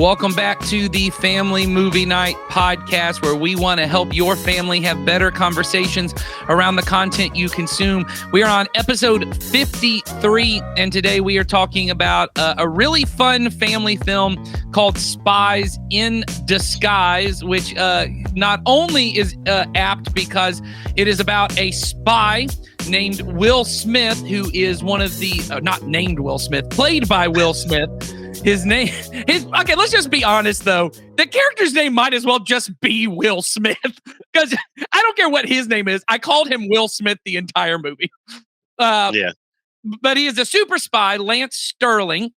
Welcome back to the Family Movie Night podcast, where we want to help your family have better conversations around the content you consume. We are on episode 53, and today we are talking about a really fun family film called Spies in Disguise, which not only is apt because it is about a spy named Will Smith, who is one of the, not named Will Smith, played by Will Smith. Okay, let's just be honest, though. The character's name might as well just be Will Smith, because I don't care what his name is. I called him Will Smith the entire movie. Yeah. But he is a super spy, Lance Sterling,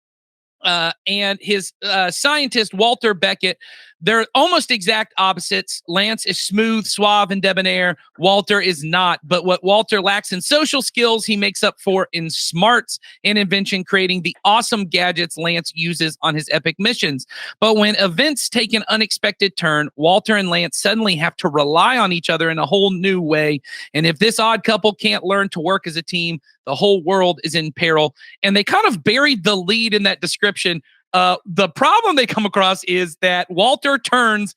and his scientist, Walter Beckett. They're almost exact opposites. Lance is smooth, suave, and debonair. Walter is not. But what Walter lacks in social skills, he makes up for in smarts and invention, creating the awesome gadgets Lance uses on his epic missions. But when events take an unexpected turn, Walter and Lance suddenly have to rely on each other in a whole new way. And if this odd couple can't learn to work as a team, the whole world is in peril. And they kind of buried the lead in that description. The problem they come across is that Walter turns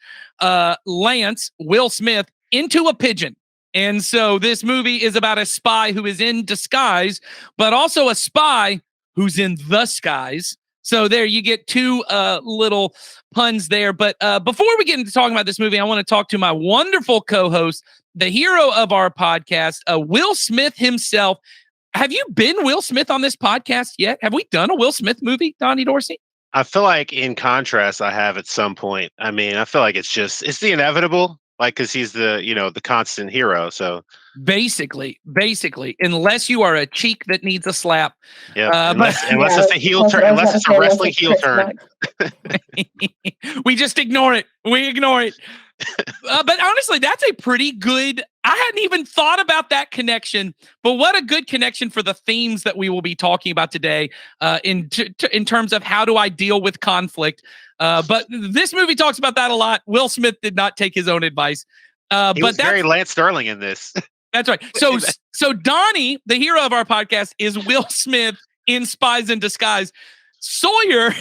Lance, Will Smith, into a pigeon. And so this movie is about a spy who is in disguise, but also a spy who's in the skies. So there you get two little puns there. But before we get into talking about this movie, I want to talk to my wonderful co-host, the hero of our podcast, Will Smith himself. Have you been Will Smith on this podcast yet? Have we done a Will Smith movie, Donnie Dorsey? I feel like in contrast, I have at some point. I mean, I feel like it's the inevitable, like, because he's the constant hero. So basically, unless you are a cheek that needs a slap. Yeah. Unless it's a heel turn, unless it's a wrestling heel turn. We just ignore it. We ignore it. But honestly, that's a pretty good. I hadn't even thought about that connection, but what a good connection for the themes that we will be talking about today in terms of how do I deal with conflict. But this movie talks about that a lot. Will Smith did not take his own advice. He was very Lance Sterling in this. That's right. So Donnie, the hero of our podcast, is Will Smith in Spies in Disguise. Sawyer,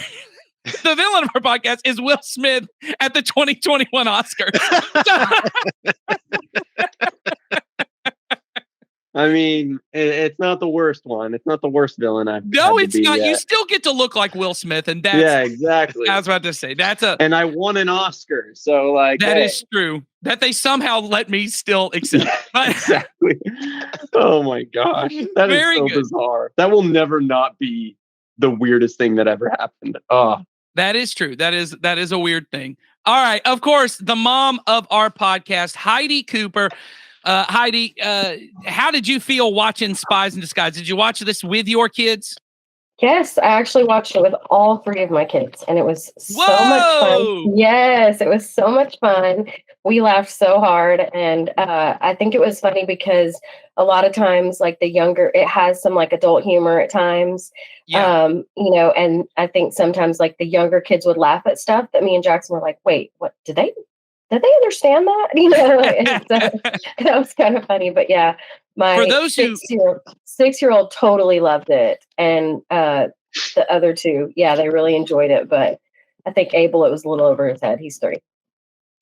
the villain of our podcast, is Will Smith at the 2021 Oscars. I mean, it's not the worst one. It's not the worst villain I've No, it's not. Yet. You still get to look like Will Smith, and that's exactly. I was about to say and I won an Oscar, so that is true. That they somehow let me still accept. Exactly. Oh my gosh, that is so bizarre. That will never not be the weirdest thing that ever happened. Oh. That is true. That is a weird thing. All right. Of course, the mom of our podcast, Heidi Cooper. Heidi, how did you feel watching Spies in Disguise? Did you watch this with your kids? Yes, I actually watched it with all three of my kids, and it was so much fun. Yes, it was so much fun. We laughed so hard, and I think it was funny because a lot of times, like it has some like adult humor at times, and I think sometimes like the younger kids would laugh at stuff that me and Jackson were like, wait, what, did they understand that? And so, that was kind of funny, but yeah, my 6-year-old totally loved it. And the other two, yeah, they really enjoyed it, but I think Abel, it was a little over his head. He's 3.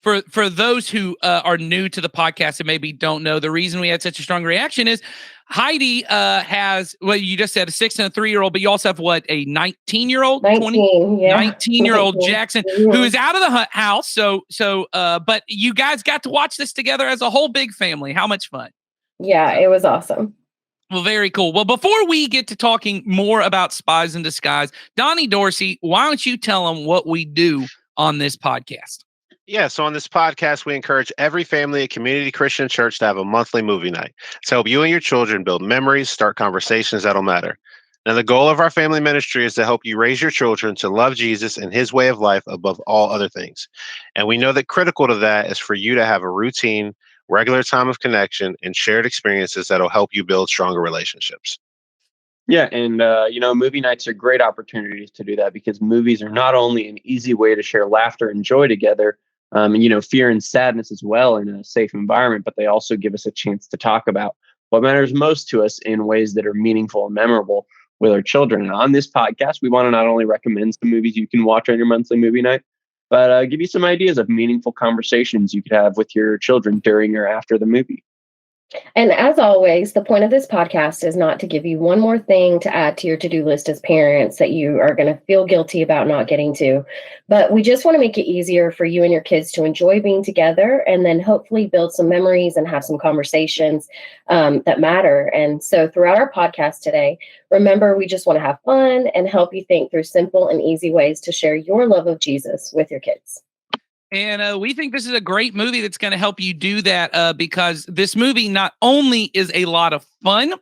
For those who are new to the podcast and maybe don't know, the reason we had such a strong reaction is Heidi has, well, you just said a 6 and a 3-year-old, but you also have what, a 19-year-old, 19-year-old Jackson, who is out of the house. So, but you guys got to watch this together as a whole big family. How much fun? Yeah, it was awesome. Well, very cool. Well, before we get to talking more about Spies in Disguise, Donnie Dorsey, why don't you tell them what we do on this podcast? Yeah, so on this podcast, we encourage every family at Community Christian Church to have a monthly movie night to help you and your children build memories, start conversations that'll matter. Now, the goal of our family ministry is to help you raise your children to love Jesus and his way of life above all other things. And we know that critical to that is for you to have a routine, regular time of connection, and shared experiences that'll help you build stronger relationships. Yeah, and movie nights are great opportunities to do that because movies are not only an easy way to share laughter and joy together, fear and sadness as well in a safe environment, but they also give us a chance to talk about what matters most to us in ways that are meaningful and memorable with our children. And on this podcast, we want to not only recommend some movies you can watch on your monthly movie night, but give you some ideas of meaningful conversations you could have with your children during or after the movie. And as always, the point of this podcast is not to give you one more thing to add to your to-do list as parents that you are going to feel guilty about not getting to. But we just want to make it easier for you and your kids to enjoy being together and then hopefully build some memories and have some conversations that matter. And so throughout our podcast today, remember, we just want to have fun and help you think through simple and easy ways to share your love of Jesus with your kids. And we think this is a great movie that's going to help you do that because this movie not only is a lot of fun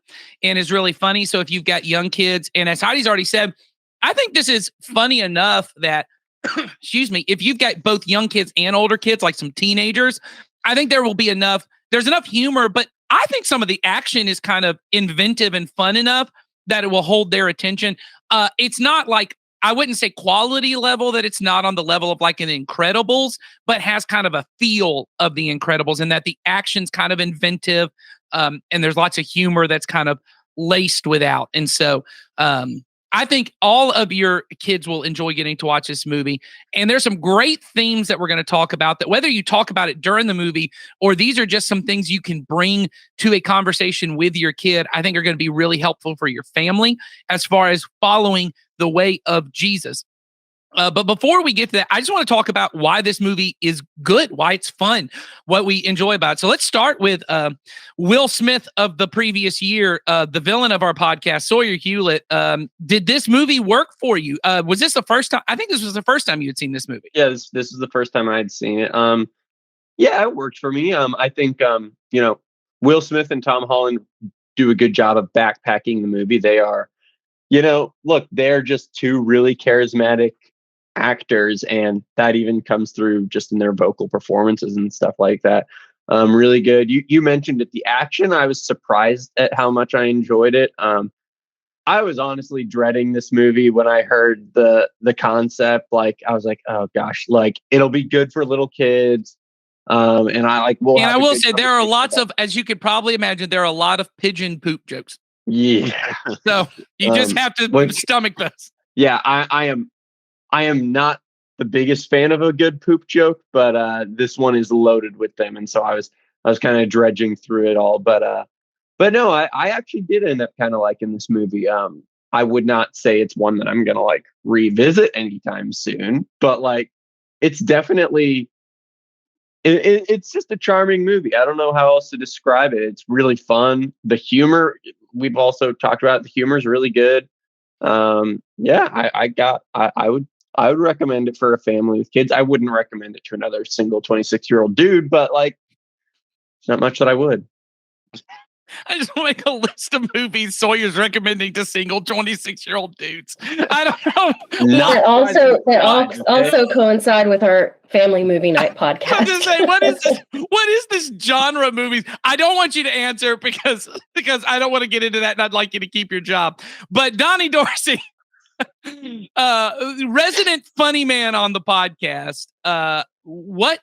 and is really funny. So if you've got young kids, and as Heidi's already said, I think this is funny enough that, excuse me, if you've got both young kids and older kids, like some teenagers, I think there will be enough. There's enough humor, but I think some of the action is kind of inventive and fun enough that it will hold their attention. It's not like, I wouldn't say quality level, that it's not on the level of like an Incredibles, but has kind of a feel of the Incredibles, and that the action's kind of inventive. And there's lots of humor that's kind of laced without. And so I think all of your kids will enjoy getting to watch this movie. And there's some great themes that we're going to talk about, that whether you talk about it during the movie or these are just some things you can bring to a conversation with your kid, I think are going to be really helpful for your family as far as following the way of Jesus. But before we get to that, I just want to talk about why this movie is good, why it's fun, what we enjoy about it. So let's start with Will Smith of the previous year, the villain of our podcast, Sawyer Hewlett. Did this movie work for you? Was this the first time? I think this was the first time you had seen this movie. Yeah, this is the first time I had seen it. Yeah, it worked for me. I think Will Smith and Tom Holland do a good job of backpacking the movie. They are, look, they're just two really charismatic actors, and that even comes through just in their vocal performances and stuff like that. Really good. You mentioned it, the action. I was surprised at how much I enjoyed it. I was honestly dreading this movie when I heard the concept. Like, I was like, oh gosh, like it'll be good for little kids. And I will say there are lots of, as you could probably imagine, there are a lot of pigeon poop jokes. Yeah. So you just have to stomach those. Yeah, I am not the biggest fan of a good poop joke, but this one is loaded with them, and so I was kind of dredging through it all. But no, I actually did end up kind of liking this movie. I would not say it's one that I'm gonna like revisit anytime soon, but like it's definitely it's just a charming movie. I don't know how else to describe it. It's really fun. The humor, we've also talked about, the humor is really good. Yeah, I would recommend it for a family with kids. I wouldn't recommend it to another single 26-year-old dude, but like, it's not much that I would. I just want to make a list of movies Sawyer's recommending to single 26-year-old dudes. I don't know. That also coincide with our family movie night podcast. I'm just saying, what is this genre of movies? I don't want you to answer because I don't want to get into that, and I'd like you to keep your job. But Donnie Dorsey, resident funny man on the podcast, what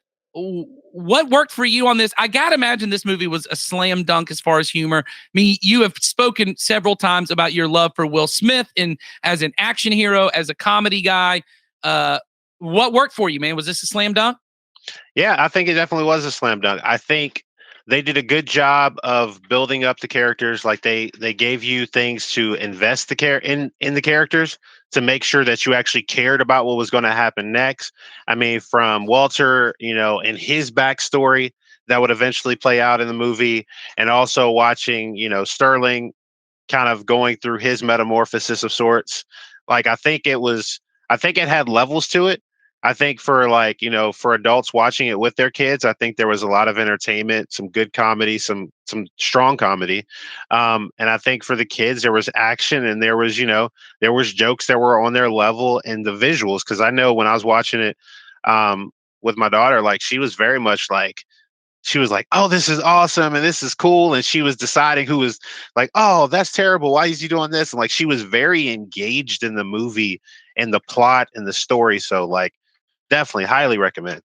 worked for you on this? I gotta imagine this movie was a slam dunk as far as humor. I mean, you have spoken several times about your love for Will Smith and as an action hero, as a comedy guy. What worked for you, man? Was this a slam dunk? Yeah, I think it definitely was a slam dunk. I think they did a good job of building up the characters. Like they gave you things to invest in the characters, to make sure that you actually cared about what was going to happen next. I mean, from Walter, and his backstory that would eventually play out in the movie, and also watching, Sterling kind of going through his metamorphosis of sorts. Like, I think it had levels to it. I think for adults watching it with their kids, I think there was a lot of entertainment, some good comedy, some strong comedy. And I think for the kids, there was action, and there was jokes that were on their level, and the visuals. Cause I know when I was watching it with my daughter, like she was very much like, she was like, oh, this is awesome. And this is cool. And she was deciding who was like, oh, that's terrible. Why is he doing this? And like, she was very engaged in the movie and the plot and the story. So like, definitely highly recommend.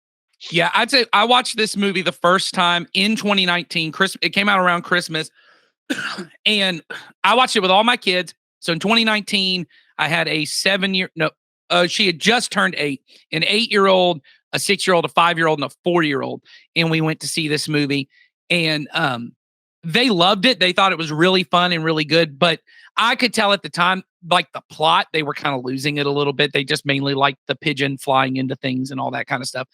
Yeah, I'd say I watched this movie the first time in 2019. It came out around Christmas, and I watched it with all my kids. So in 2019, I had a she had just turned 8, an 8-year-old, a 6-year-old, a 5-year-old, and a 4-year-old. And we went to see this movie, and they loved it. They thought it was really fun and really good. But I could tell at the time, like the plot, they were kind of losing it a little bit. They just mainly liked the pigeon flying into things and all that kind of stuff.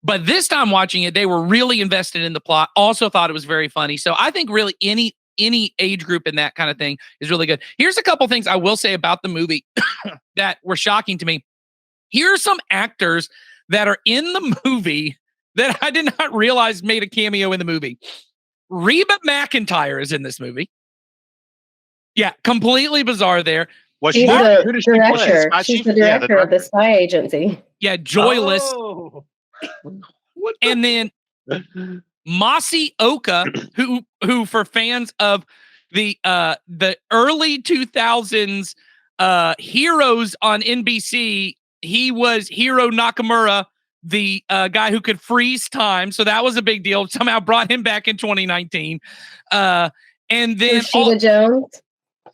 But this time watching it, they were really invested in the plot. Also thought it was very funny. So I think really any age group in that kind of thing is really good. Here's a couple things I will say about the movie that were shocking to me. Here are some actors that are in the movie that I did not realize made a cameo in the movie. Reba McEntire is in this movie. Yeah, completely bizarre there. She's the director. She's the director of the spy agency. Yeah, Joyless. Oh. And then Masi Oka, who for fans of the early 2000s heroes on NBC, he was Hiro Nakamura, the guy who could freeze time. So that was a big deal. Somehow brought him back in 2019. And then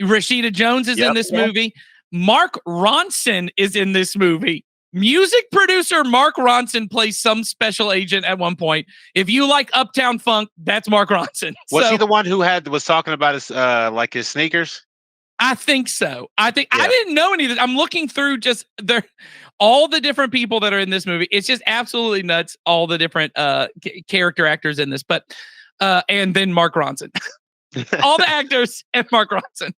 Rashida Jones is in this movie. Mark Ronson is in this movie. Music producer Mark Ronson plays some special agent at one point. If you like Uptown Funk, that's Mark Ronson. Was he the one who was talking about his his sneakers? I think so. I didn't know any of this. I'm looking through just all the different people that are in this movie. It's just absolutely nuts. All the different character actors in this, but and then Mark Ronson. All the actors and Mark Ronson.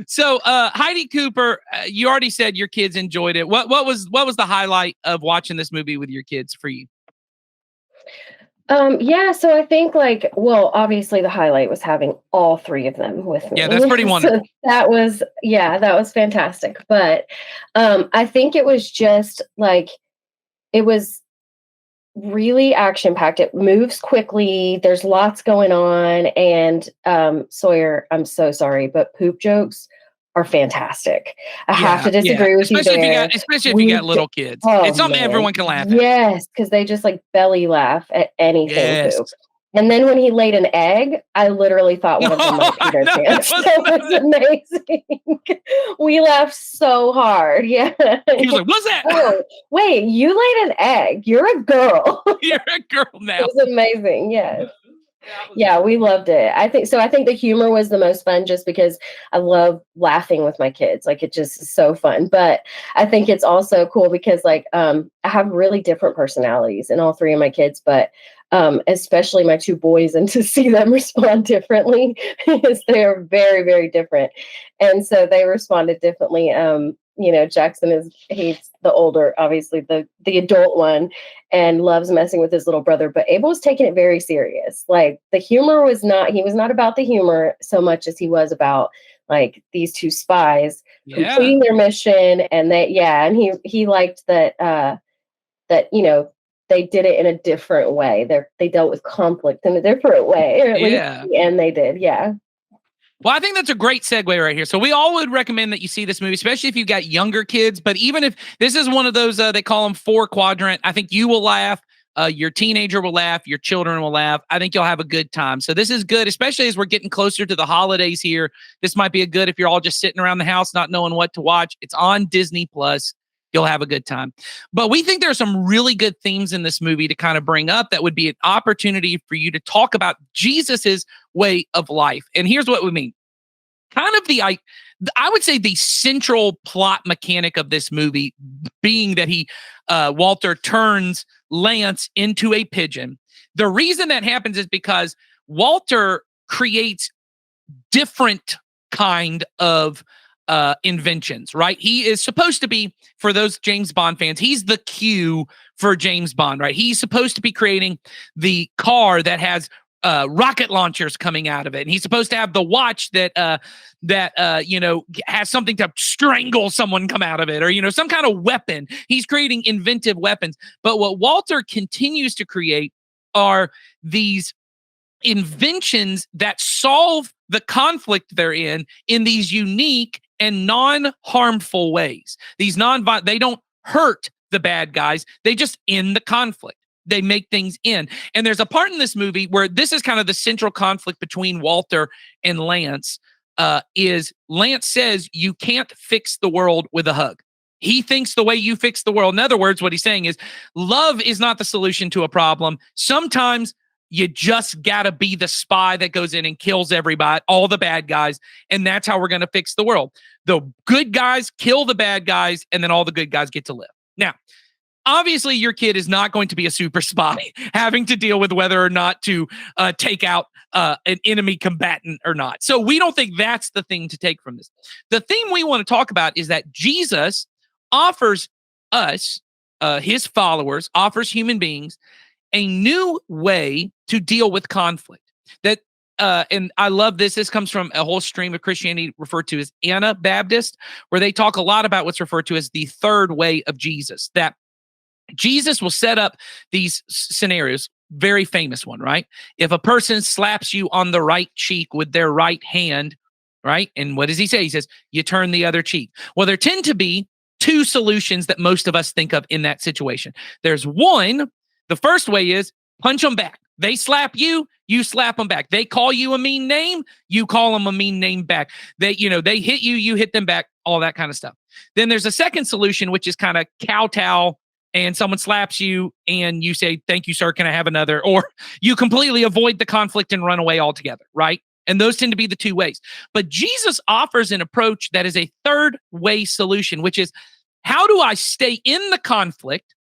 So Heidi Cooper, you already said your kids enjoyed it. What was the highlight of watching this movie with your kids for you? So I think obviously the highlight was having all 3 of them with me. Yeah, that's pretty wonderful. So that was fantastic. But I think it was just it was really action-packed. It moves quickly. There's lots going on. And Sawyer, I'm so sorry, but poop jokes are fantastic. I have to disagree with you there. Especially if you got little kids. It's something everyone can laugh at. Yes, because they just belly laugh at anything poop. And then when he laid an egg, I literally thought one of them might eat our pants. That was amazing. We laughed so hard. Yeah. He was like, "What's that?" Oh, wait, you laid an egg. You're a girl. You're a girl now. It was amazing. Yes. Yeah, we loved it. I think the humor was the most fun just because I love laughing with my kids. It just is so fun. But I think it's also cool because I have really different personalities in all 3 of my kids, but especially my 2 boys, and to see them respond differently because they are very, very different. And so they responded differently. Jackson he's the older, obviously the adult one, and loves messing with his little brother, but Abel was taking it very serious. The humor he was not about the humor so much as he was about these 2 spies completing their mission. And he liked that they did it in a different way. They dealt with conflict in a different way. Or at least, and they did. Yeah. Well, I think that's a great segue right here. So we all would recommend that you see this movie, especially if you've got younger kids. But even if this is one of those, they call them 4 quadrant, I think you will laugh. Your teenager will laugh. Your children will laugh. I think you'll have a good time. So this is good, especially as we're getting closer to the holidays here. This might be a good if you're all just sitting around the house not knowing what to watch. It's on Disney Plus. You'll have a good time. But we think there are some really good themes in this movie to kind of bring up that would be an opportunity for you to talk about Jesus's way of life. And here's what we mean. Kind of I would say the central plot mechanic of this movie being that Walter turns Lance into a pigeon. The reason that happens is because Walter creates different kind of inventions, right? He is supposed to be, for those James Bond fans, he's the Q for James Bond, right? He's supposed to be creating the car that has rocket launchers coming out of it, and he's supposed to have the watch that has something to strangle someone come out of it, or some kind of weapon. He's creating inventive weapons. But what Walter continues to create are these inventions that solve the conflict they're in these unique and non-harmful ways. They don't hurt the bad guys. They just end the conflict. They make things end. And there's a part in this movie where this is kind of the central conflict between Walter and Lance, is Lance says, you can't fix the world with a hug. He thinks the way you fix the world. In other words, what he's saying is love is not the solution to a problem. Sometimes you just got to be the spy that goes in and kills everybody, all the bad guys. And that's how we're going to fix the world. The good guys kill the bad guys, and then all the good guys get to live. Now, obviously, your kid is not going to be a super spy having to deal with whether or not to take out an enemy combatant or not. So we don't think that's the thing to take from this. The thing we want to talk about is that Jesus offers us, his followers, offers human beings a new way to deal with conflict. That and I love this. This comes from a whole stream of Christianity referred to as Anabaptist, where they talk a lot about what's referred to as the third way of Jesus. That Jesus will set up these scenarios. Very famous one, right? If a person slaps you on the right cheek with their right hand, right? And what does he say? He says, you turn the other cheek. Well, there tend to be two solutions that most of us think of in that situation. There's one, the first way is punch them back. They slap you, you slap them back. They call you a mean name, you call them a mean name back. They hit you, you hit them back, all that kind of stuff. Then there's a second solution, which is kind of kowtow, and someone slaps you and you say, thank you, sir, can I have another? Or you completely avoid the conflict and run away altogether, right? And those tend to be the two ways. But Jesus offers an approach that is a third way solution, which is, how do I stay in the conflict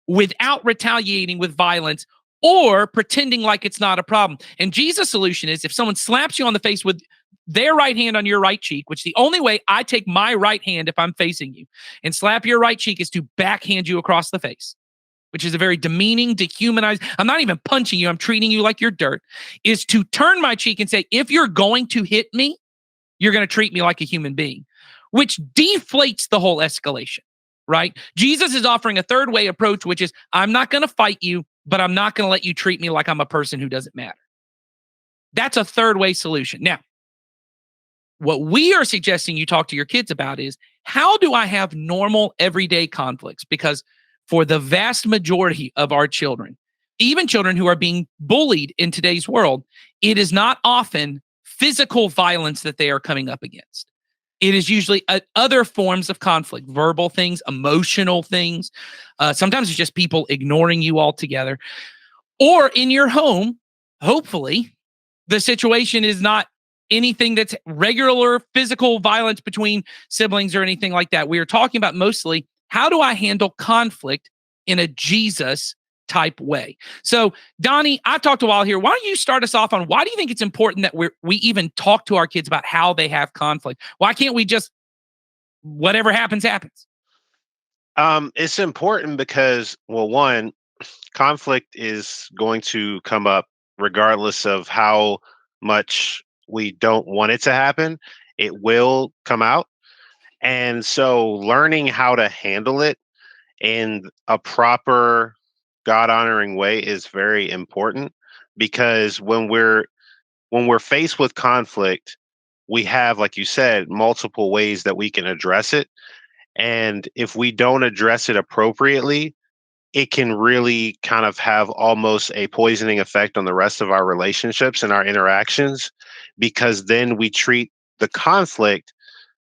without retaliating with violence or pretending like it's not a problem? And Jesus' solution is, if someone slaps you on the face with their right hand on your right cheek, which the only way I take my right hand if I'm facing you and slap your right cheek is to backhand you across the face, which is a very demeaning, dehumanized, I'm not even punching you, I'm treating you like you're dirt, is to turn my cheek and say, if you're going to hit me, you're going to treat me like a human being, which deflates the whole escalation, right? Jesus is offering a third way approach, which is, I'm not going to fight you, but I'm not going to let you treat me like I'm a person who doesn't matter. That's a third way solution. Now, what we are suggesting you talk to your kids about is, how do I have normal everyday conflicts? Because for the vast majority of our children, even children who are being bullied in today's world, it is not often physical violence that they are coming up against. It is usually other forms of conflict, verbal things, emotional things. Sometimes it's just people ignoring you altogether. Or in your home, hopefully, the situation is not anything that's regular physical violence between siblings or anything like that. We are talking about mostly, how do I handle conflict in a Jesus type way? So, Donnie, I've talked a while here. Why don't you start us off on, why do you think it's important that we even talk to our kids about how they have conflict? Why can't we just, whatever happens, happens? It's important because, well, one, conflict is going to come up regardless of how much we don't want it to happen. It will come out. And so learning how to handle it in a proper, God-honoring way is very important, because when we're faced with conflict, we have, like you said, multiple ways that we can address it. And if we don't address it appropriately, it can really kind of have almost a poisoning effect on the rest of our relationships and our interactions, because then we treat the conflict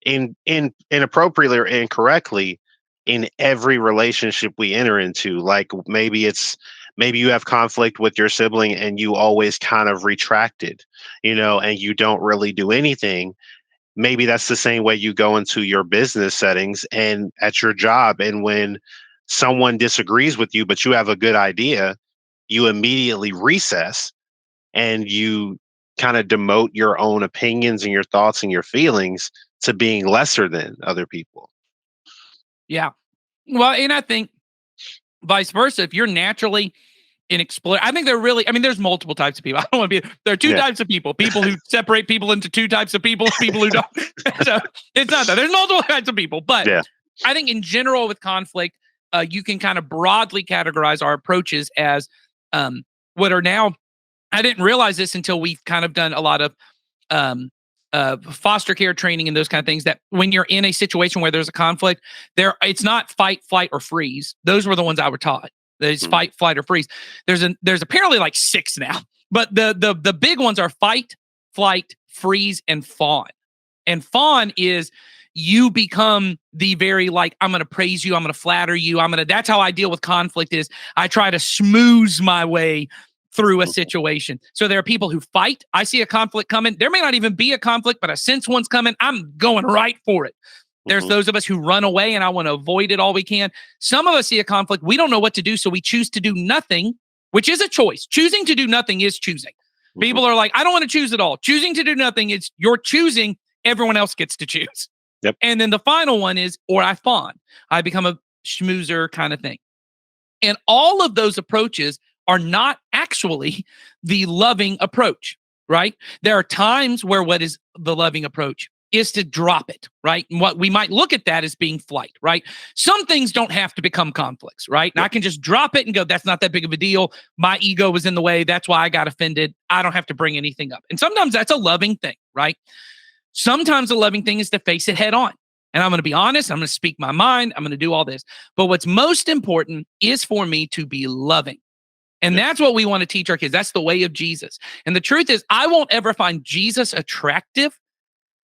inappropriately or incorrectly in every relationship we enter into. Like maybe you have conflict with your sibling and you always kind of retracted, and you don't really do anything. Maybe that's the same way you go into your business settings and at your job. And when someone disagrees with you, but you have a good idea, you immediately recess and you kind of demote your own opinions and your thoughts and your feelings to being lesser than other people. Yeah. Well, and I think vice versa, if you're naturally an explorer, I think there's multiple types of people. I don't want to be, there are two types of people who separate people into two types of people who don't. So it's not that. There's multiple kinds of people, but I think in general with conflict, you can kind of broadly categorize our approaches as what are now, I didn't realize this until we've kind of done a lot of foster care training and those kind of things, that when you're in a situation where there's a conflict, it's not fight, flight, or freeze. Those were the ones I were taught. There's fight, flight, or freeze. There's apparently like 6 now, but the big ones are fight, flight, freeze, and fawn. And fawn is you become the very like, I'm going to praise you. I'm going to flatter you. That's how I deal with conflict is I try to smooth my way through a situation. So there are people who fight. I see a conflict coming. There may not even be a conflict, but I sense one's coming. I'm going right for it. There's those of us who run away and I want to avoid it all we can. Some of us see a conflict. We don't know what to do. So we choose to do nothing, which is a choice. Choosing to do nothing is choosing. People are like, I don't want to choose at all. Choosing to do nothing is you're choosing. Everyone else gets to choose. Yep. And then the final one is, or I fawn. I become a schmoozer kind of thing. And all of those approaches are not actually the loving approach, right? There are times where what is the loving approach is to drop it, right? And what we might look at that as being flight, right? Some things don't have to become conflicts, right? And I can just drop it and go, that's not that big of a deal. My ego was in the way. That's why I got offended. I don't have to bring anything up. And sometimes that's a loving thing, right? Sometimes a loving thing is to face it head on. And I'm going to be honest. I'm going to speak my mind. I'm going to do all this. But what's most important is for me to be loving. And that's what we want to teach our kids. That's the way of Jesus. And the truth is, I won't ever find Jesus attractive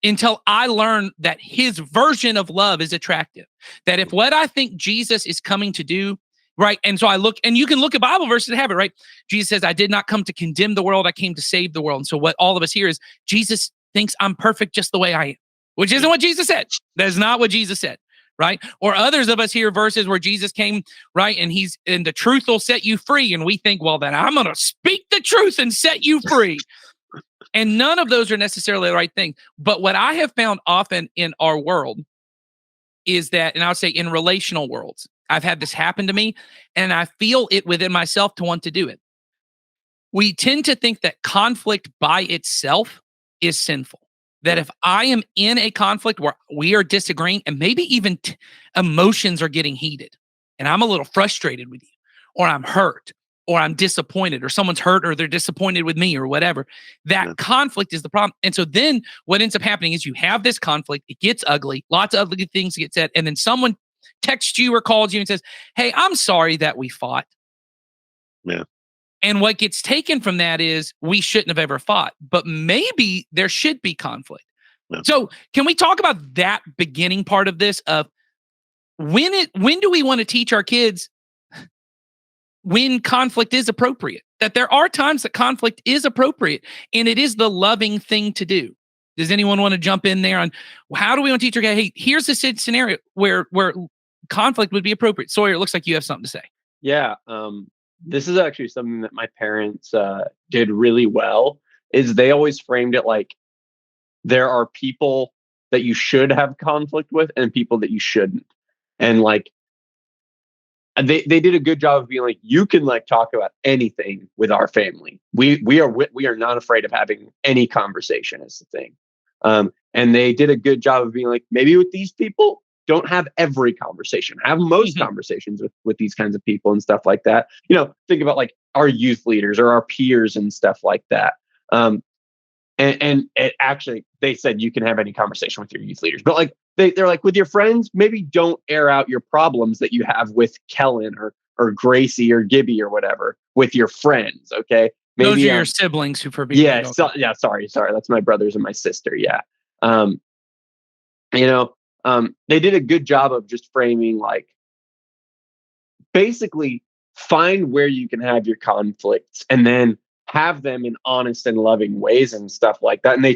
until I learn that his version of love is attractive. That if what I think Jesus is coming to do, right? And so I look, and you can look at Bible verses to have it, right? Jesus says, I did not come to condemn the world. I came to save the world. And so what all of us hear is Jesus thinks I'm perfect just the way I am, which isn't what Jesus said. That is not what Jesus said, right? Or others of us hear verses where Jesus came, right? And the truth will set you free. And we think, well, then I'm going to speak the truth and set you free. And none of those are necessarily the right thing. But what I have found often in our world is that, and I would say in relational worlds, I've had this happen to me, and I feel it within myself to want to do it. We tend to think that conflict by itself is sinful. That if I am in a conflict where we are disagreeing and maybe even emotions are getting heated, and I'm a little frustrated with you, or I'm hurt, or I'm disappointed, or someone's hurt, or they're disappointed with me, or whatever. That conflict is the problem. And so then what ends up happening is you have this conflict, it gets ugly, lots of ugly things get said, and then someone texts you or calls you and says, hey, I'm sorry that we fought. Yeah. And what gets taken from that is we shouldn't have ever fought, but maybe there should be conflict. Yeah. So can we talk about that beginning part of this of when do we want to teach our kids when conflict is appropriate, that there are times that conflict is appropriate and it is the loving thing to do. Does anyone want to jump in there on how do we want to teach our kids? Hey, here's a scenario where conflict would be appropriate. Sawyer, it looks like you have something to say. Yeah. This is actually something that my parents did really well is they always framed it like there are people that you should have conflict with and people that you shouldn't. And like, they did a good job of being like, you can like talk about anything with our family. We are not afraid of having any conversation is the thing. And they did a good job of being like, maybe with these people, don't have every conversation, have most conversations with these kinds of people and stuff like that. You know, think about like our youth leaders or our peers and stuff like that. And it actually, they said you can have any conversation with your youth leaders, but like they're like with your friends, maybe don't air out your problems that you have with Kellen or Gracie or Gibby or whatever with your friends. Okay, maybe those are your siblings who forbid. Yeah, sorry, that's my brothers and my sister. Yeah, they did a good job of just framing like basically find where you can have your conflicts and then have them in honest and loving ways and stuff like that. And they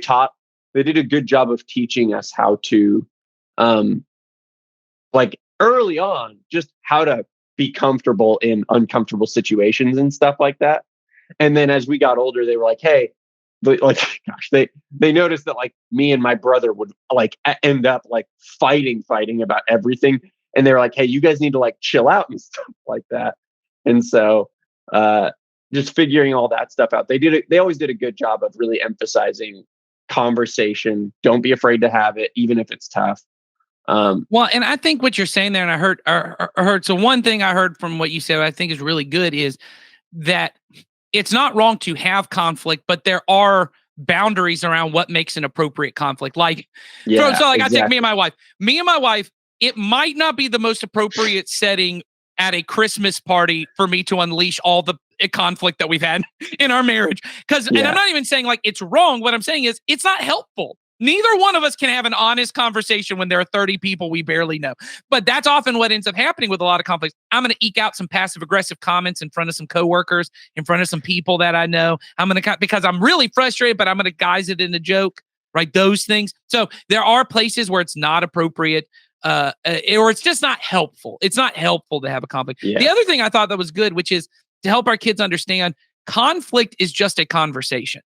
did a good job of teaching us how to, like early on, just how to be comfortable in uncomfortable situations and stuff like that. And then as we got older, they were like, hey, they noticed that like me and my brother would like end up like fighting about everything. And they were like, hey, you guys need to like chill out and stuff like that. And so, just figuring all that stuff out. They always did a good job of really emphasizing conversation. Don't be afraid to have it, even if it's tough. Well, and I think what you're saying there, and I heard. So one thing I heard from what you said, I think is really good, is that it's not wrong to have conflict, but there are boundaries around what makes an appropriate conflict. Like, exactly. I take me and my wife, it might not be the most appropriate setting at a Christmas party for me to unleash all the conflict that we've had in our marriage. And I'm not even saying like it's wrong. What I'm saying is it's not helpful. Neither one of us can have an honest conversation when there are 30 people we barely know. But that's often what ends up happening with a lot of conflicts. I'm going to eke out some passive aggressive comments in front of some coworkers, in front of some people that I know. I'm going to, because I'm really frustrated, but I'm going to guise it in a joke, right? Those things. So there are places where it's not appropriate, or it's just not helpful. It's not helpful to have a conflict. Yeah. The other thing I thought that was good, which is to help our kids understand conflict is just a conversation.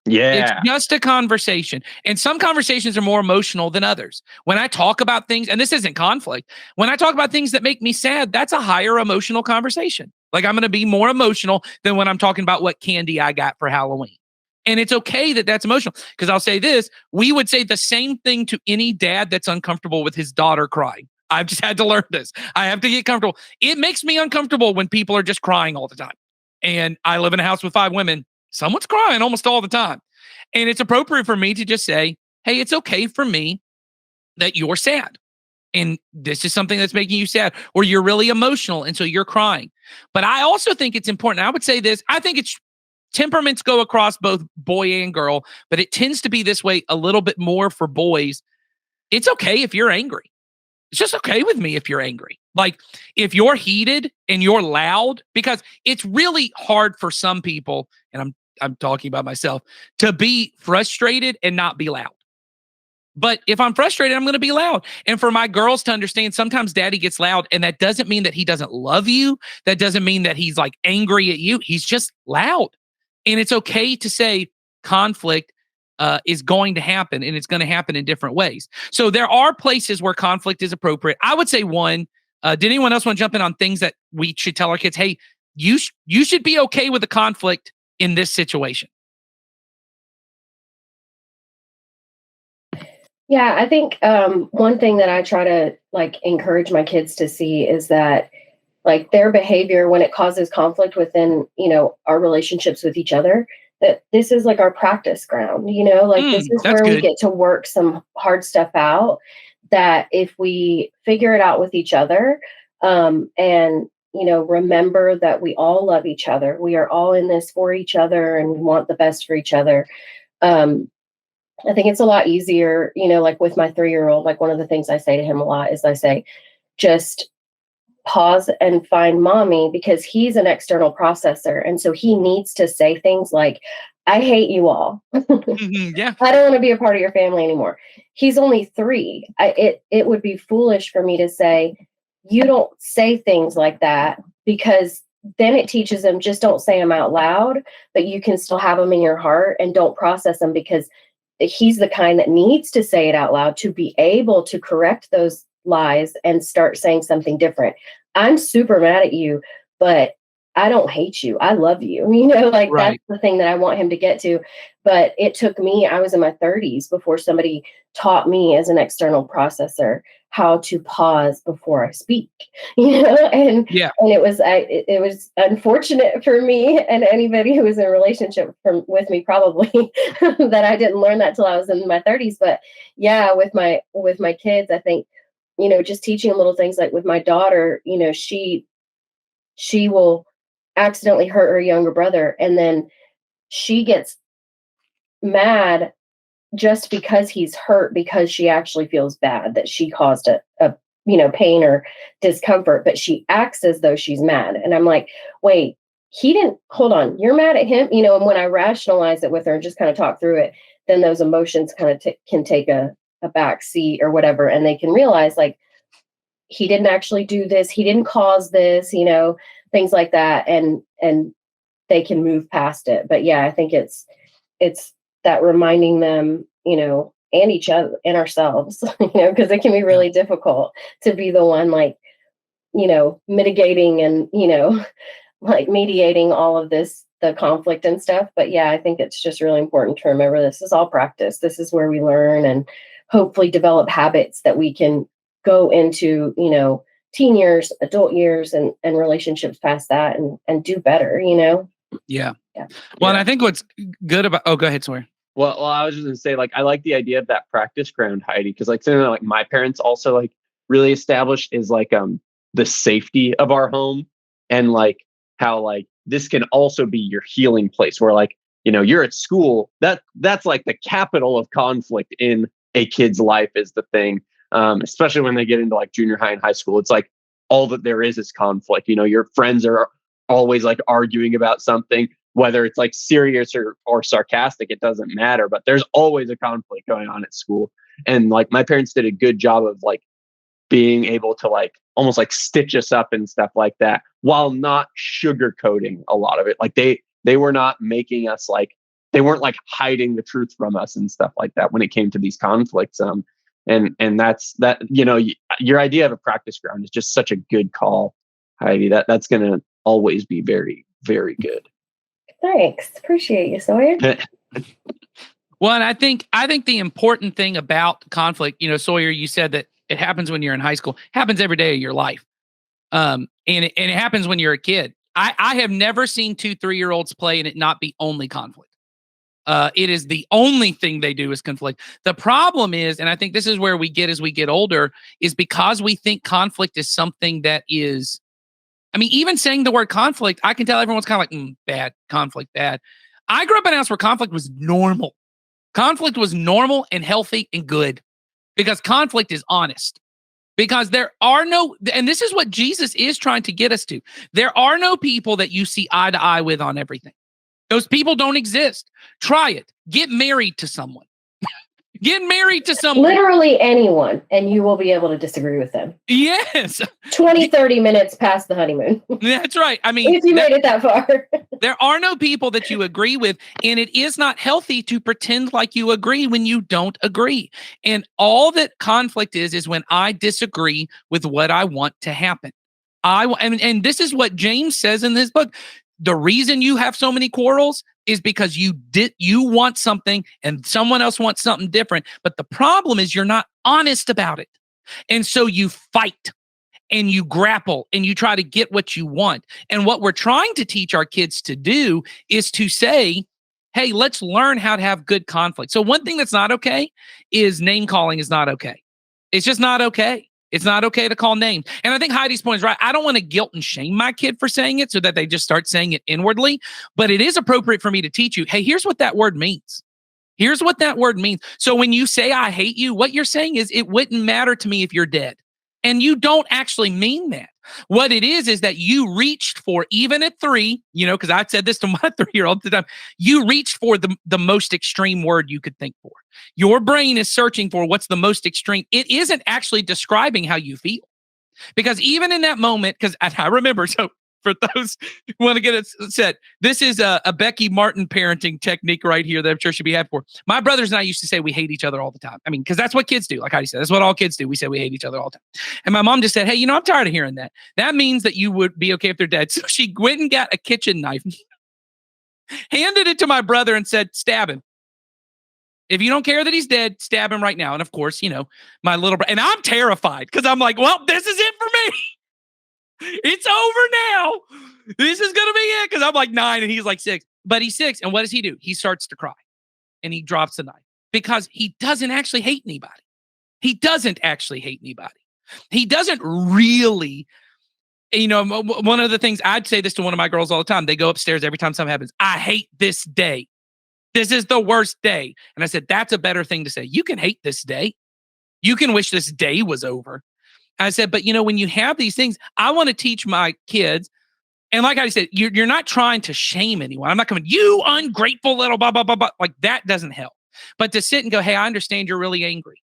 Yeah. It's just a conversation. And some conversations are more emotional than others. When I talk about things, and this isn't conflict, when I talk about things that make me sad, that's a higher emotional conversation. Like I'm going to be more emotional than when I'm talking about what candy I got for Halloween. And it's okay that that's emotional, because I'll say this, we would say the same thing to any dad that's uncomfortable with his daughter crying. I've just had to learn this. I have to get comfortable. It makes me uncomfortable when people are just crying all the time. And I live in a house with 5 women. Someone's crying almost all the time. And it's appropriate for me to just say, hey, it's okay for me that you're sad. And this is something that's making you sad, or you're really emotional. And so you're crying. But I also think it's important. I would say this. I think it's temperaments go across both boy and girl, but it tends to be this way a little bit more for boys. It's okay if you're angry. It's just okay with me if you're angry. Like if you're heated and you're loud, because it's really hard for some people, and I'm talking about myself, to be frustrated and not be loud. But if I'm frustrated, I'm going to be loud. And for my girls to understand, sometimes daddy gets loud, and that doesn't mean that he doesn't love you. That doesn't mean that he's like angry at you. He's just loud. And it's okay to say conflict is going to happen, and it's going to happen in different ways. So there are places where conflict is appropriate. I would say one, did anyone else want to jump in on things that we should tell our kids? Hey, you should be okay with the conflict in this situation. Yeah, I think one thing that I try to like encourage my kids to see is that like their behavior when it causes conflict within, our relationships with each other, that this is like our practice ground, like this is where we get to work some hard stuff out, that if we figure it out with each other, and remember that we all love each other, we are all in this for each other and we want the best for each other. I think it's a lot easier, like with my 3-year-old, like one of the things I say to him a lot is I say, just pause and find mommy, because he's an external processor. And so he needs to say things like, I hate you all. Yeah. I don't want to be a part of your family anymore. He's only 3. It would be foolish for me to say, you don't say things like that, because then it teaches them just don't say them out loud, but you can still have them in your heart and don't process them, because he's the kind that needs to say it out loud to be able to correct those lies and start saying something different. I'm super mad at you, but I don't hate you. I love you. Right. That's the thing that I want him to get to. But it took me, I was in my 30s before somebody taught me as an external processor how to pause before I speak, and it was unfortunate for me and anybody who was in a relationship with me probably that I didn't learn that till I was in my 30s. But yeah, with my kids, I think, just teaching them little things, like with my daughter, she will accidentally hurt her younger brother, and then she gets mad just because he's hurt, because she actually feels bad that she caused a pain or discomfort, but she acts as though she's mad. And I'm like, wait, hold on, you're mad at him? And when I rationalize it with her and just kind of talk through it, then those emotions kind of can take a back seat or whatever. And they can realize, like, he didn't actually do this. He didn't cause this, things like that. And they can move past it. But yeah, I think it's that reminding them, and each other and ourselves, because it can be really difficult to be the one, like, mitigating and, like mediating all of this, the conflict and stuff. But yeah, I think it's just really important to remember this is all practice. This is where we learn and hopefully develop habits that we can go into, teen years, adult years, and relationships past that and do better, Yeah. Well, and I think what's good about, go ahead, Sawyer. Well, I was just gonna say, like, I like the idea of that practice ground, Heidi, because like something that like my parents also like really established is like the safety of our home, and like how like this can also be your healing place, where like you're at school. That's like the capital of conflict in a kid's life is the thing. Especially when they get into like junior high and high school, it's like all that there is conflict. Your friends are always like arguing about something, whether it's like serious or sarcastic, it doesn't matter, but there's always a conflict going on at school. And like my parents did a good job of like being able to like almost like stitch us up and stuff like that while not sugarcoating a lot of it. Like they were not making us like, they weren't like hiding the truth from us and stuff like that when it came to these conflicts. And that's that, your idea of a practice ground is just such a good call, Heidi. That's going to always be very, very good. Thanks. Appreciate you, Sawyer. Well, and I think the important thing about conflict, Sawyer, you said that it happens when you're in high school, happens every day of your life. And it happens when you're a kid. I have never seen 2-3-year-olds play and it not be only conflict. It is the only thing they do is conflict. The problem is, and I think this is where we get as we get older, is because we think conflict is something that is, even saying the word conflict, I can tell everyone's kind of like, bad, conflict, bad. I grew up in a house where conflict was normal. Conflict was normal and healthy and good because conflict is honest. Because there are no, and this is what Jesus is trying to get us to. There are no people that you see eye to eye with on everything. Those people don't exist. Try it. Get married to someone. Get married to someone. Literally anyone, and you will be able to disagree with them. Yes. 20, 30 minutes past the honeymoon. That's right. If you made it that far. There are no people that you agree with, and it is not healthy to pretend like you agree when you don't agree. And all that conflict is when I disagree with what I want to happen. And this is what James says in this book. The reason you have so many quarrels is because you want something and someone else wants something different. But the problem is you're not honest about it. And so you fight and you grapple and you try to get what you want. And what we're trying to teach our kids to do is to say, hey, let's learn how to have good conflict. So one thing that's not okay is name calling is not okay. It's just not okay. It's not okay to call names. And I think Heidi's point is right. I don't want to guilt and shame my kid for saying it so that they just start saying it inwardly. But it is appropriate for me to teach you, hey, here's what that word means. Here's what that word means. So when you say, I hate you, what you're saying is it wouldn't matter to me if you're dead. And you don't actually mean that. What it is that you reached for, even at 3, because I've said this to my 3-year-old the time, you reached for the most extreme word you could think for. Your brain is searching for what's the most extreme. It isn't actually describing how you feel. Because even in that moment, because I remember, so for those who want to get it set, this is a Becky Martin parenting technique right here that I'm sure she'd be happy for. My brothers and I used to say we hate each other all the time. Because that's what kids do. Like Heidi said, that's what all kids do. We say we hate each other all the time. And my mom just said, hey, I'm tired of hearing that. That means that you would be okay if they're dead. So she went and got a kitchen knife, handed it to my brother and said, stab him. If you don't care that he's dead, stab him right now. And of course, my little brother, and I'm terrified because I'm like, well, this is it for me. It's over now. This is going to be it. Because I'm like 9 and he's like 6. But he's 6. And what does he do? He starts to cry. And he drops the knife. Because he doesn't actually hate anybody. He doesn't actually hate anybody. He doesn't really, one of the things, I'd say this to one of my girls all the time. They go upstairs every time something happens. I hate this day. This is the worst day. And I said, that's a better thing to say. You can hate this day. You can wish this day was over. I said, but when you have these things, I want to teach my kids. And like I said, you're not trying to shame anyone. I'm not coming, you ungrateful little blah, blah, blah, blah. Like that doesn't help. But to sit and go, hey, I understand you're really angry.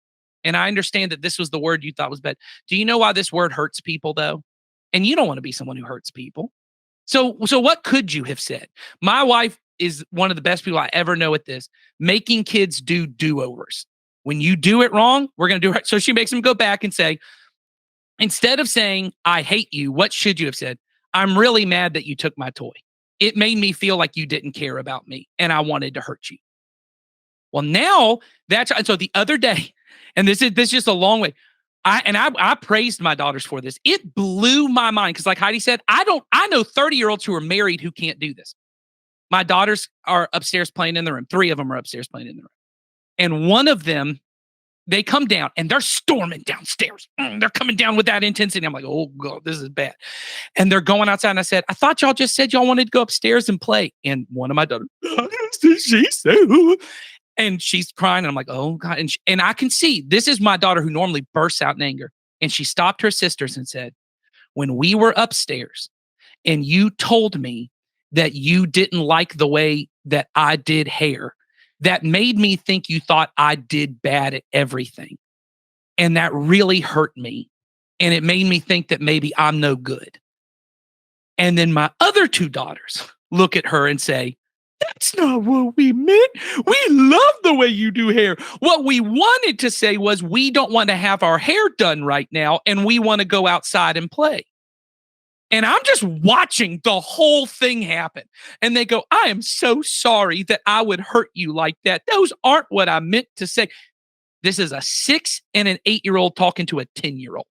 And I understand that this was the word you thought was bad. Do you know why this word hurts people though? And you don't want to be someone who hurts people. So what could you have said? My wife is one of the best people I ever know at this, making kids do do-overs. When you do it wrong, we're going to do it. So she makes them go back and say, instead of saying, I hate you, what should you have said? I'm really mad that you took my toy. It made me feel like you didn't care about me and I wanted to hurt you. Well, now so the other day, and this is just a long way. I praised my daughters for this. It blew my mind. Cause like Heidi said, I know 30-year-olds who are married who can't do this. My daughters are upstairs playing in the room. 3 of them are upstairs playing in the room. And one of them, they come down and they're storming downstairs. They're coming down with that intensity. I'm like, oh God, this is bad. And they're going outside. And I said, I thought y'all just said y'all wanted to go upstairs and play. And one of my daughters, did she say? And she's crying. And I'm like, oh God. And I can see this is my daughter who normally bursts out in anger. And she stopped her sisters and said, when we were upstairs and you told me that you didn't like the way that I did hair, that made me think you thought I did bad at everything. And that really hurt me. And it made me think that maybe I'm no good. And then my other two daughters look at her and say, that's not what we meant. We love the way you do hair. What we wanted to say was we don't want to have our hair done right now and we want to go outside and play. And I'm just watching the whole thing happen. And they go, I am so sorry that I would hurt you like that. Those aren't what I meant to say. This is a 6 and an 8-year-old talking to a 10-year-old.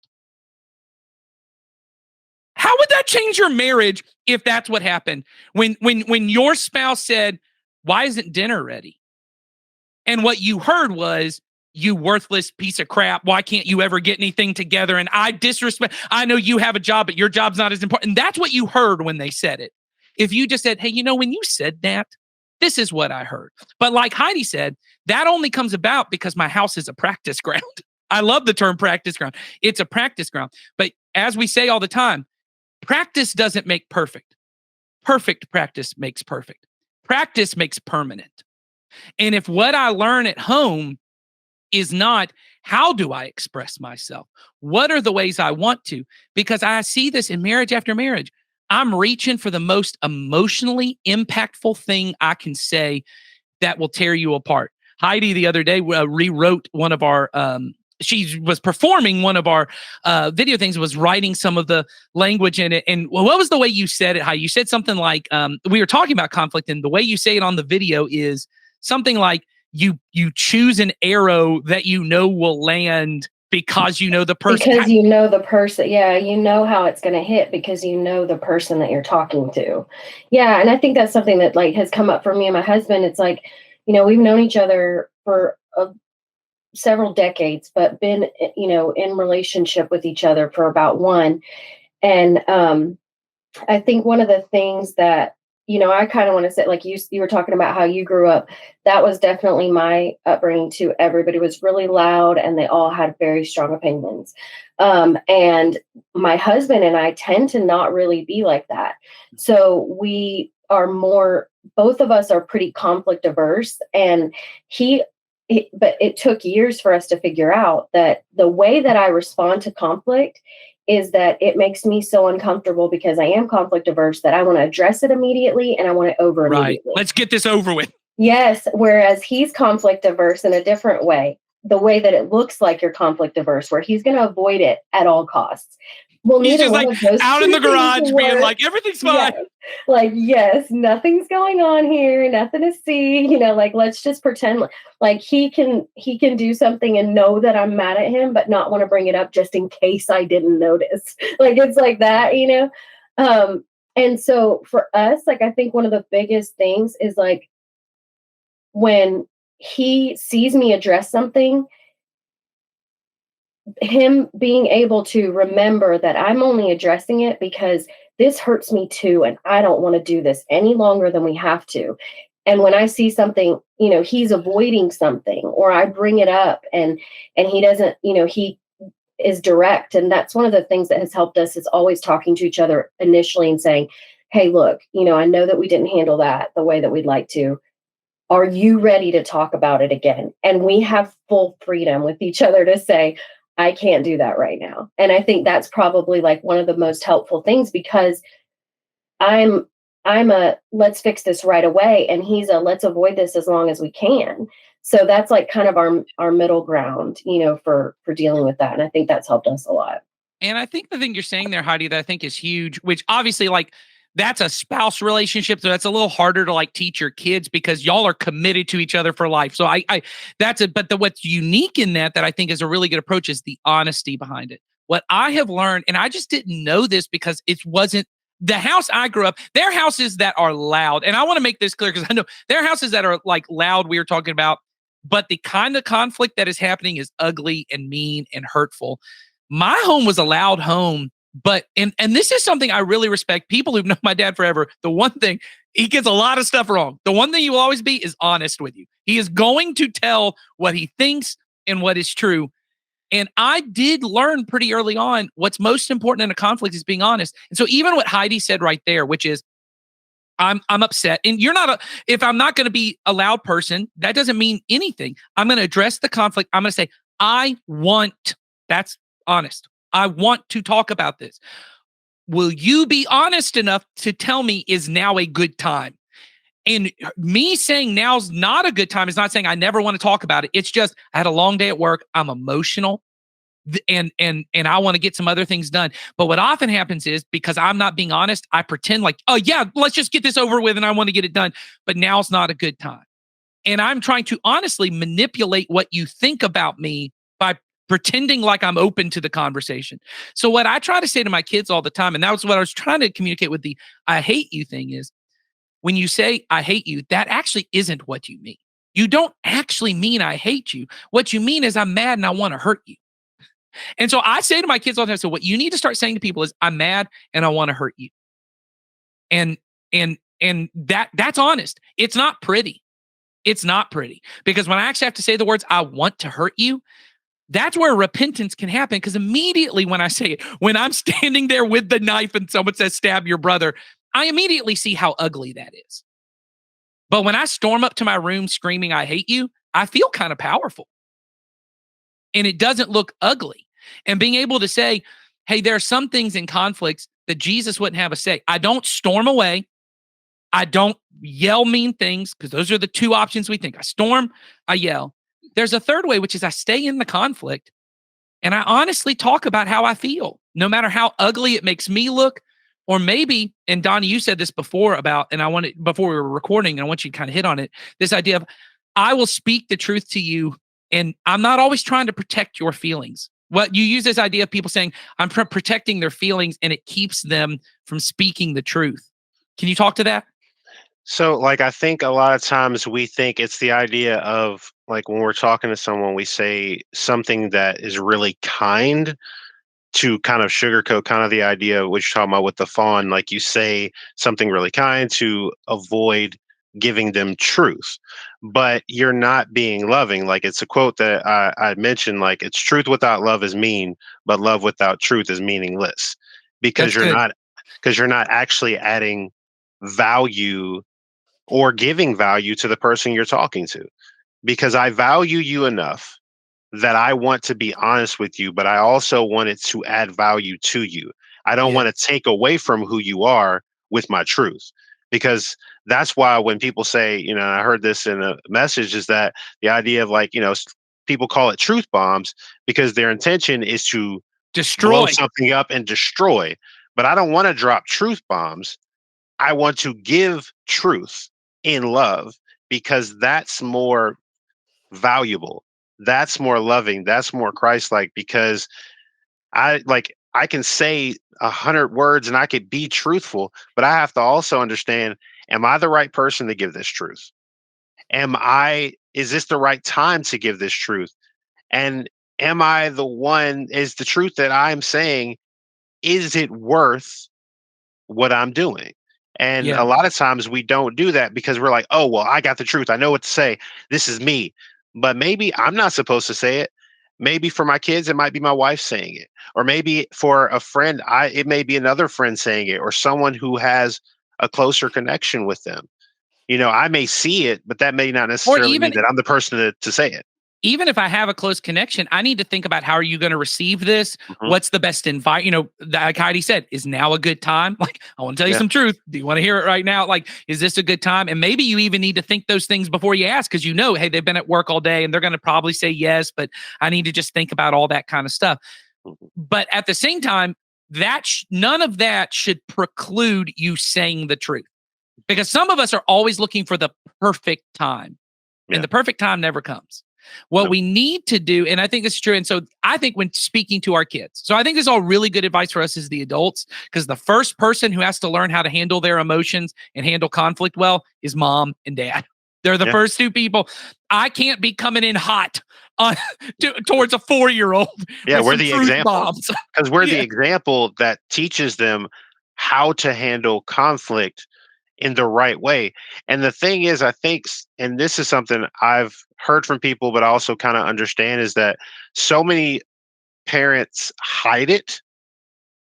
How would that change your marriage if that's what happened? When your spouse said, why isn't dinner ready? And what you heard was, you worthless piece of crap. Why can't you ever get anything together? And I disrespect, I know you have a job, but your job's not as important. And that's what you heard when they said it. If you just said, hey, when you said that, this is what I heard. But like Heidi said, that only comes about because my house is a practice ground. I love the term practice ground. It's a practice ground. But as we say all the time, practice doesn't make perfect. Perfect practice makes perfect. Practice makes permanent. And if what I learn at home is not, how do I express myself? What are the ways I want to? Because I see this in marriage after marriage. I'm reaching for the most emotionally impactful thing I can say that will tear you apart. Heidi the other day rewrote one of our, she was performing one of our video things, was writing some of the language in it. And what was the way you said it, Heidi? You said something like, we were talking about conflict, and the way you say it on the video is something like, you choose an arrow that will land because you know the person. Because you know the person. Yeah, you know how it's going to hit because you know the person that you're talking to. Yeah, and I think that's something that has come up for me and my husband. It's like, we've known each other for several decades, but been, in relationship with each other for about one. And I think one of the things that I kind of want to say, like you were talking about how you grew up. That was definitely my upbringing too. Everybody was really loud and they all had very strong opinions. And my husband and I tend to not really be like that. So we are both of us are pretty conflict averse. And but it took years for us to figure out that the way that I respond to conflict is that it makes me so uncomfortable because I am conflict averse that I want to address it immediately and I want it over immediately. Right. Let's get this over with. Yes. Whereas he's conflict averse in a different way, the way that it looks like you're conflict averse, where he's going to avoid it at all costs. Well, he's just like out in the garage being like, everything's fine. Yes. Like, yes, nothing's going on here. Nothing to see. Let's just pretend like he can do something and know that I'm mad at him, but not want to bring it up just in case I didn't notice. It's like that, And so for us, I think one of the biggest things is when he sees me address something, him being able to remember that I'm only addressing it because this hurts me too, and I don't want to do this any longer than we have to. And when I see something, he's avoiding something, or I bring it up and he doesn't, he is direct. And that's one of the things that has helped us, is always talking to each other initially and saying, hey, look, I know that we didn't handle that the way that we'd like to. Are you ready to talk about it again? And we have full freedom with each other to say, I can't do that right now. And I think that's probably one of the most helpful things, because I'm a let's fix this right away, and he's a let's avoid this as long as we can. So that's kind of our middle ground, for dealing with that. And I think that's helped us a lot. And I think the thing you're saying there, Heidi, that I think is huge, which obviously that's a spouse relationship. So that's a little harder to teach your kids because y'all are committed to each other for life. So that's it. But what's unique in that I think is a really good approach is the honesty behind it. What I have learned, and I just didn't know this because it wasn't the house I grew up, there are houses that are loud. And I want to make this clear because I know there are houses that are loud we were talking about, but the kind of conflict that is happening is ugly and mean and hurtful. My home was a loud home But and this is something I really respect. People who've known my dad forever, the one thing, he gets a lot of stuff wrong. The one thing he will always be is honest with you. He is going to tell what he thinks and what is true. And I did learn pretty early on what's most important in a conflict is being honest. And so even what Heidi said right there, which is I'm upset. And you're not if I'm not going to be a loud person, that doesn't mean anything. I'm going to address the conflict. I'm going to say, that's honest. I want to talk about this. Will you be honest enough to tell me is now a good time? And me saying now's not a good time is not saying I never want to talk about it. It's just I had a long day at work. I'm emotional and I want to get some other things done. But what often happens is because I'm not being honest, I pretend like, oh yeah, let's just get this over with and I want to get it done. But now's not a good time. And I'm trying to honestly manipulate what you think about me by pretending like I'm open to the conversation. So what I try to say to my kids all the time, and that was what I was trying to communicate with the I hate you thing is, when you say I hate you, that actually isn't what you mean. You don't actually mean I hate you. What you mean is I'm mad and I want to hurt you. And so I say to my kids all the time, so what you need to start saying to people is I'm mad and I want to hurt you. And that's honest. It's not pretty. It's not pretty because when I actually have to say the words I want to hurt you, that's where repentance can happen because immediately when I say it, when I'm standing there with the knife and someone says, stab your brother, I immediately see how ugly that is. But when I storm up to my room screaming, I hate you, I feel kind of powerful. And it doesn't look ugly. And being able to say, hey, there are some things in conflicts that Jesus wouldn't have us say. I don't storm away. I don't yell mean things because those are the two options we think. I storm, I yell. There's a third way, which is I stay in the conflict and I honestly talk about how I feel, no matter how ugly it makes me look. Or maybe, and Donnie, you said this before before we were recording, and I want you to kind of hit on it, this idea of I will speak the truth to you and I'm not always trying to protect your feelings. What you use this idea of people saying I'm protecting their feelings and it keeps them from speaking the truth. Can you talk to that? So, like, I think a lot of times we think it's the idea of like when we're talking to someone, we say something that is really kind to kind of sugarcoat kind of the idea of what you're talking about with the fawn. Like you say something really kind to avoid giving them truth, but you're not being loving. Like it's a quote that I mentioned, like it's truth without love is mean, but love without truth is meaningless because That's good. you're not actually adding value or giving value to the person you're talking to. Because I value you enough that I want to be honest with you, but I also want it to add value to you. I don't want to take away from who you are with my truth. Because that's why when people say, you know, I heard this in a message, is that the idea of like, you know, people call it truth bombs because their intention is to blow Destroy. something up and destroy. But I don't want to drop truth bombs. I want to give truth in love because that's more valuable. That's more loving. That's more Christ-like because I can say 100 words and I could be truthful, but I have to also understand, am I the right person to give this truth? Is this the right time to give this truth? And is the truth that I'm saying, is it worth what I'm doing? And a lot of times we don't do that because we're like, oh, well, I got the truth. I know what to say. This is me. But maybe I'm not supposed to say it. Maybe for my kids, it might be my wife saying it. Or maybe for a friend, it may be another friend saying it or someone who has a closer connection with them. You know, I may see it, but that may not necessarily mean that I'm the person to say it. Even if I have a close connection, I need to think about how are you going to receive this? Mhm. What's the best invite? You know, like Heidi said, is now a good time? Like, I want to tell you some truth. Do you want to hear it right now? Like, is this a good time? And maybe you even need to think those things before you ask because you know, hey, they've been at work all day and they're going to probably say yes, but I need to just think about all that kind of stuff. But at the same time, none of that should preclude you saying the truth because some of us are always looking for the perfect time and the perfect time never comes. What we need to do, and I think this is true, and so I think when speaking to our kids, so I think this is all really good advice for us as the adults, because the first person who has to learn how to handle their emotions and handle conflict well is mom and dad. They're the first two people. I can't be coming in hot towards a 4-year-old. Yeah, we're the example. Because we're the example that teaches them how to handle conflict in the right way. And the thing is, I think, and this is something I've heard from people, but I also kind of understand, is that so many parents hide it.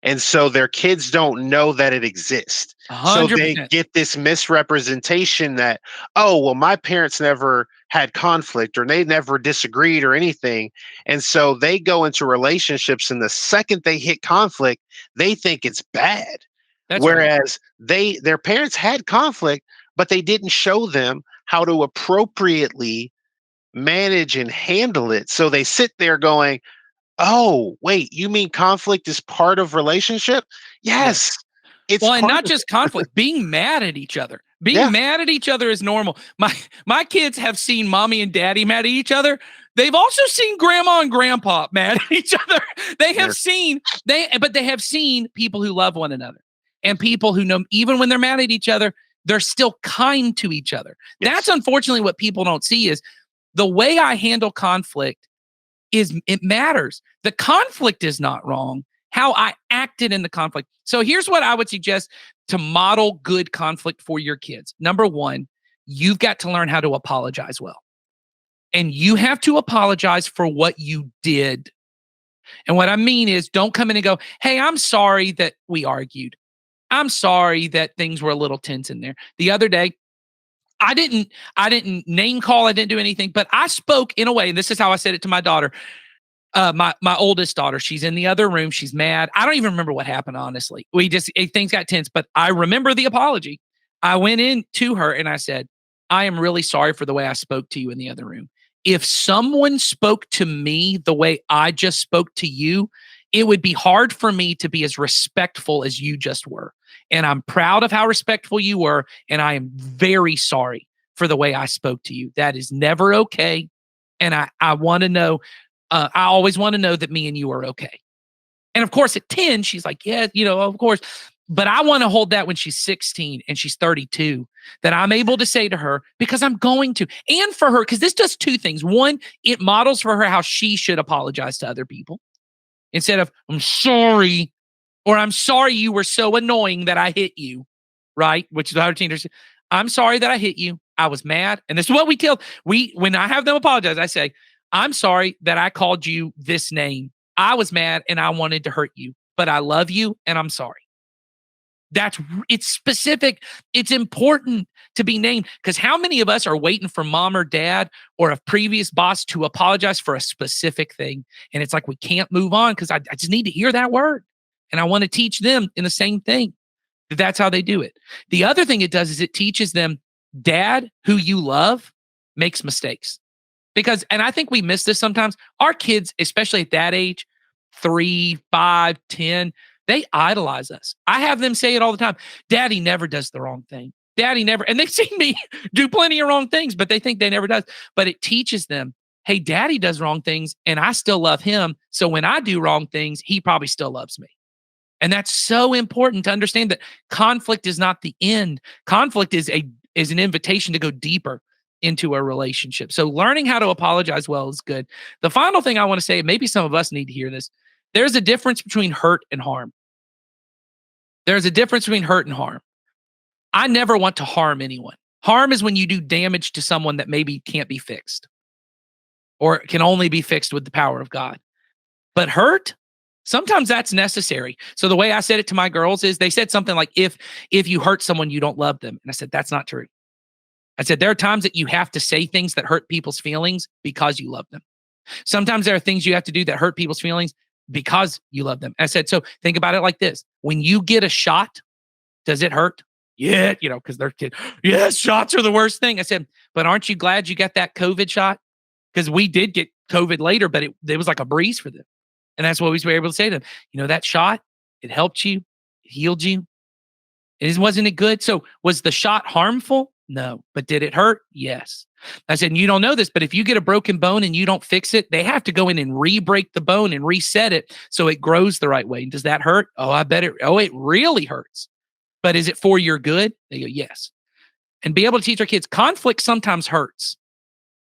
And so their kids don't know that it exists. 100%. So they get this misrepresentation that, oh, well, my parents never had conflict or they never disagreed or anything. And so they go into relationships, and the second they hit conflict, they think it's bad. Whereas their parents had conflict, but they didn't show them how to appropriately manage and handle it. So they sit there going, oh, wait, you mean conflict is part of relationship? Yes. It's and not just conflict, being mad at each other. Being mad at each other is normal. My kids have seen mommy and daddy mad at each other. They've also seen grandma and grandpa mad at each other. They have seen people who love one another, and people who know even when they're mad at each other, they're still kind to each other. That's unfortunately what people don't see, is the way I handle conflict it matters. The conflict is not wrong. How I acted in the conflict. So here's what I would suggest to model good conflict for your kids. Number one, you've got to learn how to apologize well. And you have to apologize for what you did. And what I mean is, don't come in and go, hey, I'm sorry that we argued. I'm sorry that things were a little tense in there. The other day, I didn't name call. I didn't do anything, but I spoke in a way, and this is how I said it to my daughter, my oldest daughter. She's in the other room. She's mad. I don't even remember what happened, honestly. Things got tense, but I remember the apology. I went in to her and I said, I am really sorry for the way I spoke to you in the other room. If someone spoke to me the way I just spoke to you, it would be hard for me to be as respectful as you just were. And I'm proud of how respectful you were. And I am very sorry for the way I spoke to you. That is never okay. And I want to know, I always want to know that me and you are okay. And of course, at 10, she's like, yeah, of course. But I want to hold that when she's 16 and she's 32, that I'm able to say to her, because I'm going to, and for her, because this does two things. One, it models for her how she should apologize to other people. Instead of, I'm sorry, or I'm sorry you were so annoying that I hit you, right? Which is how teenagers, I'm sorry that I hit you. I was mad. And this is what when I have them apologize, I say, I'm sorry that I called you this name. I was mad and I wanted to hurt you, but I love you and I'm sorry. It's specific. It's important to be named, because how many of us are waiting for mom or dad or a previous boss to apologize for a specific thing? And it's like, we can't move on because I just need to hear that word. And I want to teach them in the same thing. That's how they do it. The other thing it does is it teaches them, dad, who you love, makes mistakes. And I think we miss this sometimes. Our kids, especially at that age, 3, 5, 10, they idolize us. I have them say it all the time. Daddy never does the wrong thing. Daddy never, and they've seen me do plenty of wrong things, but they think they never does. But it teaches them, hey, daddy does wrong things and I still love him. So when I do wrong things, he probably still loves me. And that's so important to understand, that conflict is not the end. Conflict is an invitation to go deeper into a relationship. So learning how to apologize well is good. The final thing I want to say, maybe some of us need to hear this. There's a difference between hurt and harm. There's a difference between hurt and harm. I never want to harm anyone. Harm is when you do damage to someone that maybe can't be fixed or can only be fixed with the power of God. But hurt, sometimes that's necessary. So the way I said it to my girls is, they said something like, if you hurt someone, you don't love them. And I said, that's not true. I said, there are times that you have to say things that hurt people's feelings because you love them. Sometimes there are things you have to do that hurt people's feelings because you love them. I said, so think about it like this. When you get a shot, does it hurt? Yeah, because they're kids. Yes, shots are the worst thing. I said, but aren't you glad you got that COVID shot? Because we did get COVID later, but it was like a breeze for them. And that's what we were able to say to them. That shot, it helped you, it healed you. Wasn't it good? So was the shot harmful? No. But did it hurt? Yes. I said, and you don't know this, but if you get a broken bone and you don't fix it, they have to go in and re-break the bone and reset it so it grows the right way. And does that hurt? Oh, I bet it really hurts. But is it for your good? They go, yes. and be able to teach our kids conflict sometimes hurts,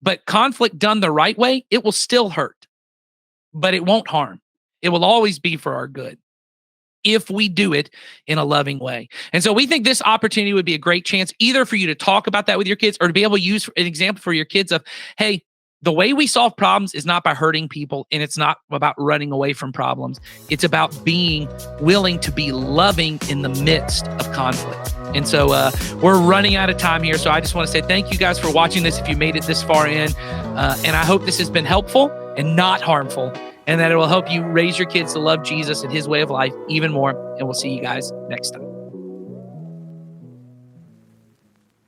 but conflict done the right way, it will still hurt, but it won't harm. It will always be for our good if we do it in a loving way. And so we think this opportunity would be a great chance either for you to talk about that with your kids or to be able to use an example for your kids of, hey, the way we solve problems is not by hurting people, and it's not about running away from problems. It's about being willing to be loving in the midst of conflict. And so we're running out of time here. So I just want to say thank you guys for watching this if you made it this far in. And I hope this has been helpful and not harmful, and that it will help you raise your kids to love Jesus and his way of life even more. And we'll see you guys next time.